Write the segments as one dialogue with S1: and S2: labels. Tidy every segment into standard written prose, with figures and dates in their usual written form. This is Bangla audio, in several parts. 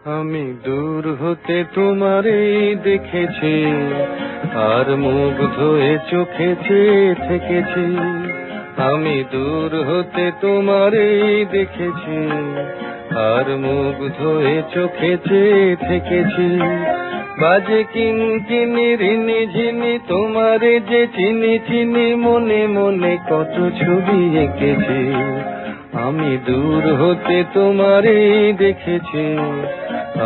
S1: আমি দূর হতে তোমারেই দেখেছি, আর মুগ্ধ হয়ে চোখে চেয়ে থেকেছি। আমি দূর হতে তোমারেই দেখেছি, আর মুগ্ধ হয়ে চোখে চেয়ে থেকেছি। বাজে কিনকিনি রিনি ঝিনি তোমারে যে চিনি চিনি, মনে মনে কত ছবি এঁকেছি। আমি দূর হতে তোমারেই দেখেছি,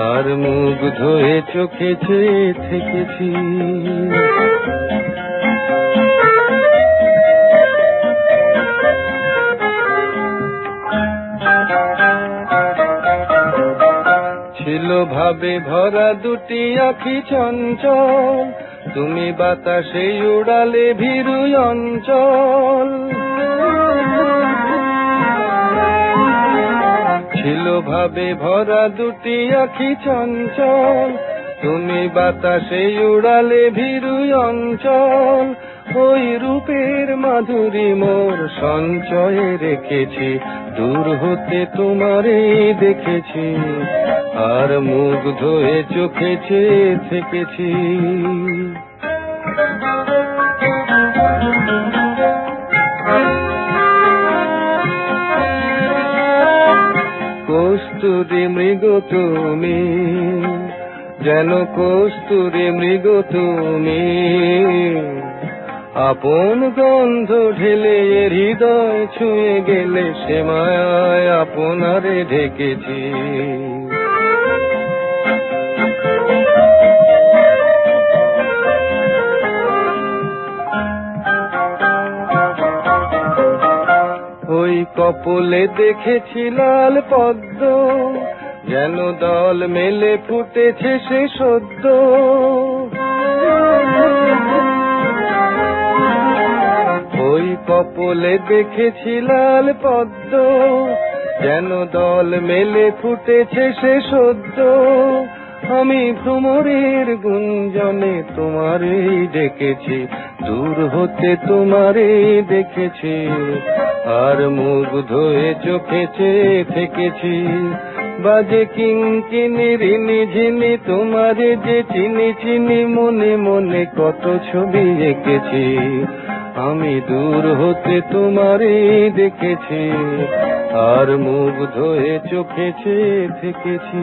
S1: আর মুগ্ধ হয়ে চোখে চেয়ে থেকেছি। ছিল ভাবে ভরা দুটি আখি চঞ্চল, তুমি বাতাসে উড়ালে ভীরু অঞ্চল। ছিল ভাবে ভরা দুটি আখি চঞ্চল, তুমি বাতাসে উড়ালে ভীরু অঞ্চল। ওই রূপের মাধুরী মোর সঞ্চয়ে রেখেছি, দূর হতে তোমারে দেখেছি, আর মুগ্ধ হয়ে চোখে চেয়ে থেকেছি। কস্তুরী মৃগ তুমি, যেন কস্তুরী মৃগ তুমি, আপন গন্ধ ঢেলে হৃদয় ছুঁয়ে গেলে, সে মায়ায় আপনারে ঢেকেছি। ওই কপলে দেখেছি লাল পদ্ম, যেন দল মেলে ফুটেছে সে সদ্য। ওই কপলে দেখেছি লাল পদ্ম, যেন দল মেলে ফুটেছে সে সদ্য। আমি ভ্রমরের গুঞ্জনে তোমারেই ডেকেছি, দূর হতে তোমারেই দেখেছি, আর মুগ্ধ হয়ে চোখে চেয়ে থেকেছি। বাজে কিনকিনি রিনি ঝিনি তোমারে যে চিনি চিনি, মনে মনে কত ছবি এঁকেছি। আমি দূর হতে তোমারেই দেখেছি, আর মুগ্ধ হয়ে চোখে চেয়ে থেকেছি।